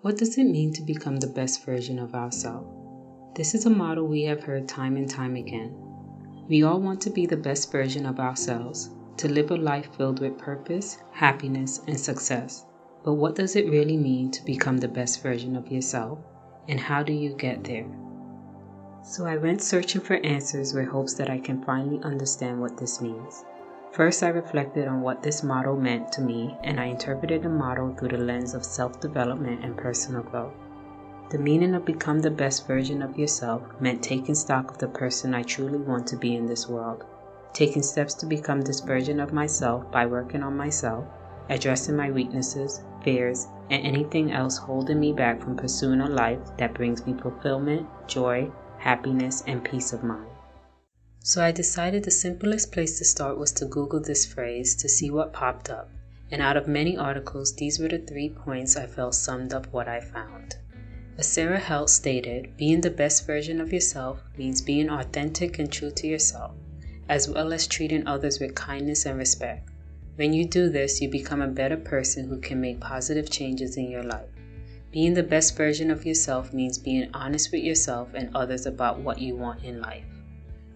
What does it mean to become the best version of ourselves? This is a model we have heard time and time again. We all want to be the best version of ourselves, to live a life filled with purpose, happiness, and success. But what does it really mean to become the best version of yourself, and how do you get there? So I went searching for answers with hopes that I can finally understand what this means. First, I reflected on what this model meant to me, and I interpreted the model through the lens of self-development and personal growth. The meaning of become the best version of yourself meant taking stock of the person I truly want to be in this world, taking steps to become this version of myself by working on myself, addressing my weaknesses, fears, and anything else holding me back from pursuing a life that brings me fulfillment, joy, happiness, and peace of mind. So I decided the simplest place to start was to Google this phrase to see what popped up, and out of many articles, these were the 3 points I felt summed up what I found. Sarah Helt stated, being the best version of yourself means being authentic and true to yourself, as well as treating others with kindness and respect. When you do this, you become a better person who can make positive changes in your life. Being the best version of yourself means being honest with yourself and others about what you want in life.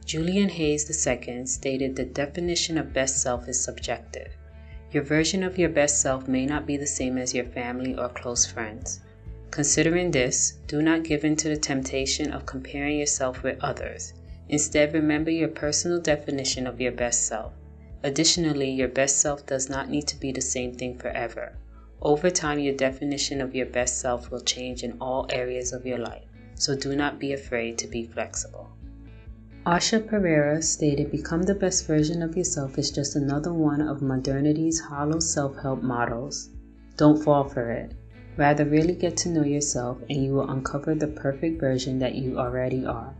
Julian Hayes II stated the definition of best self is subjective. Your version of your best self may not be the same as your family or close friends. Considering this, do not give in to the temptation of comparing yourself with others. Instead, remember your personal definition of your best self. Additionally, your best self does not need to be the same thing forever. Over time, your definition of your best self will change in all areas of your life, so do not be afraid to be flexible. Asha Pereira stated, become the best version of yourself is just another one of modernity's hollow self-help models. Don't fall for it. Rather, really get to know yourself and you will uncover the perfect version that you already are.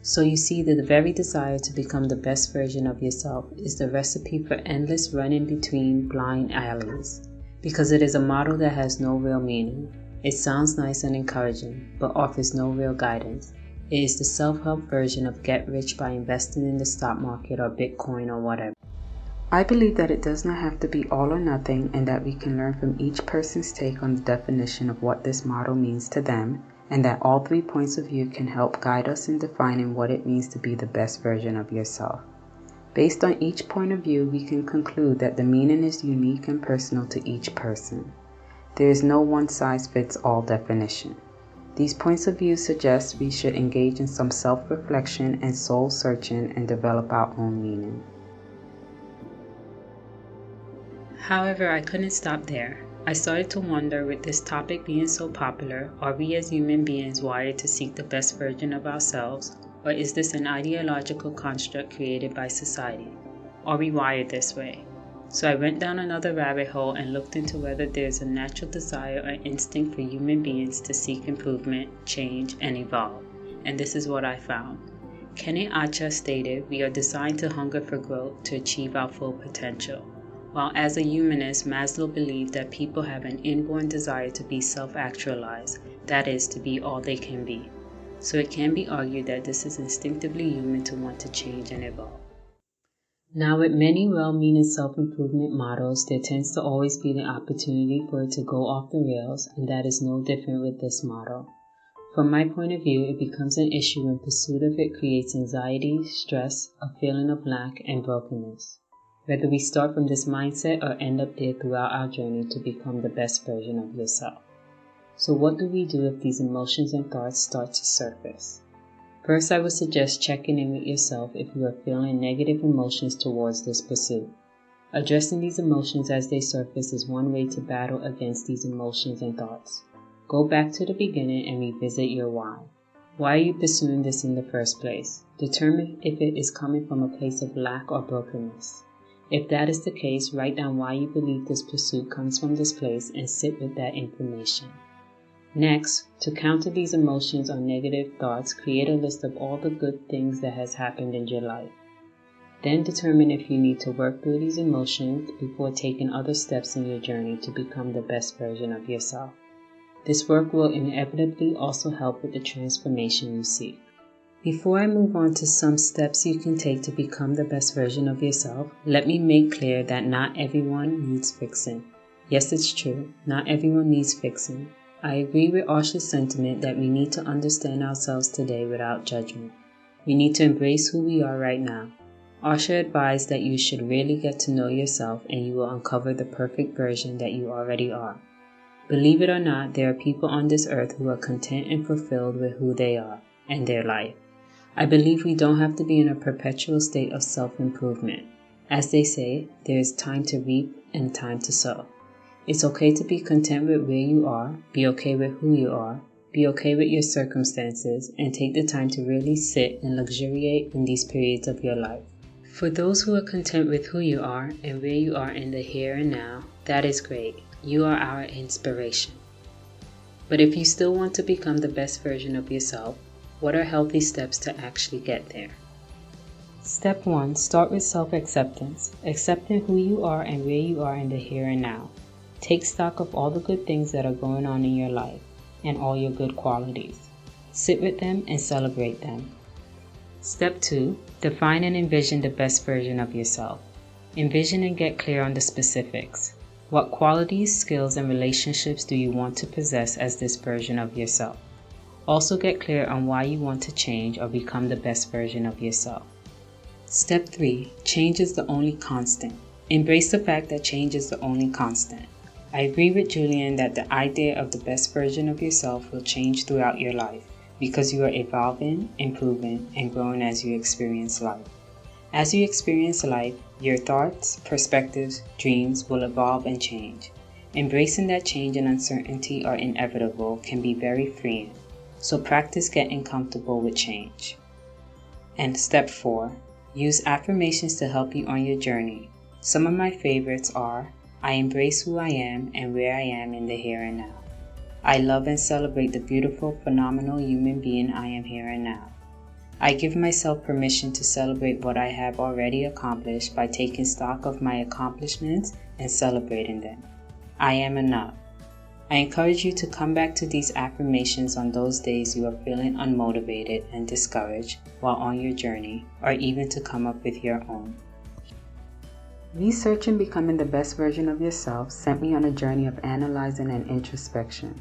So you see that the very desire to become the best version of yourself is the recipe for endless running between blind alleys, because it is a model that has no real meaning. It sounds nice and encouraging, but offers no real guidance. It is the self-help version of get rich by investing in the stock market or Bitcoin or whatever. I believe that it does not have to be all or nothing, and that we can learn from each person's take on the definition of what this model means to them, and that all 3 points of view can help guide us in defining what it means to be the best version of yourself. Based on each point of view, we can conclude that the meaning is unique and personal to each person. There is no one-size-fits-all definition. These points of view suggest we should engage in some self-reflection and soul-searching and develop our own meaning. However, I couldn't stop there. I started to wonder, with this topic being so popular, are we as human beings wired to seek the best version of ourselves, or is this an ideological construct created by society? Are we wired this way? So I went down another rabbit hole and looked into whether there's a natural desire or instinct for human beings to seek improvement, change, and evolve. And this is what I found. Kenneth Acha stated, we are designed to hunger for growth to achieve our full potential. While as a humanist, Maslow believed that people have an inborn desire to be self-actualized, that is, to be all they can be. So it can be argued that this is instinctively human to want to change and evolve. Now, with many well-meaning self-improvement models, there tends to always be the opportunity for it to go off the rails, and that is no different with this model. From my point of view, it becomes an issue when pursuit of it creates anxiety, stress, a feeling of lack, and brokenness. Whether we start from this mindset or end up there throughout our journey to become the best version of yourself. So what do we do if these emotions and thoughts start to surface? First, I would suggest checking in with yourself if you are feeling negative emotions towards this pursuit. Addressing these emotions as they surface is one way to battle against these emotions and thoughts. Go back to the beginning and revisit your why. Why are you pursuing this in the first place? Determine if it is coming from a place of lack or brokenness. If that is the case, write down why you believe this pursuit comes from this place and sit with that information. Next, to counter these emotions or negative thoughts, create a list of all the good things that has happened in your life. Then determine if you need to work through these emotions before taking other steps in your journey to become the best version of yourself. This work will inevitably also help with the transformation you seek. Before I move on to some steps you can take to become the best version of yourself, let me make clear that not everyone needs fixing. Yes, it's true, not everyone needs fixing. I agree with Osha's sentiment that we need to understand ourselves today without judgment. We need to embrace who we are right now. Osha advised that you should really get to know yourself and you will uncover the perfect version that you already are. Believe it or not, there are people on this earth who are content and fulfilled with who they are and their life. I believe we don't have to be in a perpetual state of self-improvement. As they say, there is time to reap and time to sow. It's okay to be content with where you are, be okay with who you are, be okay with your circumstances, and take the time to really sit and luxuriate in these periods of your life. For those who are content with who you are and where you are in the here and now, that is great. You are our inspiration. But if you still want to become the best version of yourself, what are healthy steps to actually get there? Step 1. Start with self-acceptance, accepting who you are and where you are in the here and now. Take stock of all the good things that are going on in your life and all your good qualities. Sit with them and celebrate them. Step 2. Define and envision the best version of yourself. Envision and get clear on the specifics. What qualities, skills, and relationships do you want to possess as this version of yourself? Also get clear on why you want to change or become the best version of yourself. Step 3. Change is the only constant. Embrace the fact that change is the only constant. I agree with Julian that the idea of the best version of yourself will change throughout your life because you are evolving, improving, and growing as you experience life. As you experience life, your thoughts, perspectives, dreams will evolve and change. Embracing that change and uncertainty are inevitable can be very freeing, so practice getting comfortable with change. And step 4. Use affirmations to help you on your journey. Some of my favorites are, I embrace who I am and where I am in the here and now. I love and celebrate the beautiful, phenomenal human being I am here and now. I give myself permission to celebrate what I have already accomplished by taking stock of my accomplishments and celebrating them. I am enough. I encourage you to come back to these affirmations on those days you are feeling unmotivated and discouraged while on your journey, or even to come up with your own. Researching becoming the best version of yourself sent me on a journey of analyzing and introspection.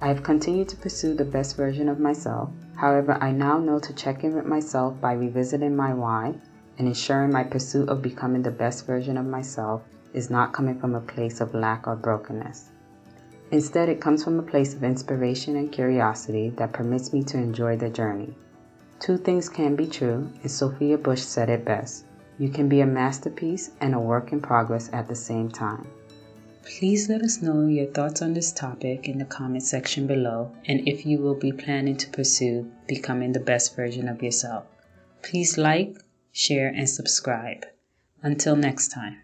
I have continued to pursue the best version of myself. However, I now know to check in with myself by revisiting my why and ensuring my pursuit of becoming the best version of myself is not coming from a place of lack or brokenness. Instead, it comes from a place of inspiration and curiosity that permits me to enjoy the journey. Two things can be true, and Sophia Bush said it best. You can be a masterpiece and a work in progress at the same time. Please let us know your thoughts on this topic in the comment section below and if you will be planning to pursue becoming the best version of yourself. Please like, share, and subscribe. Until next time.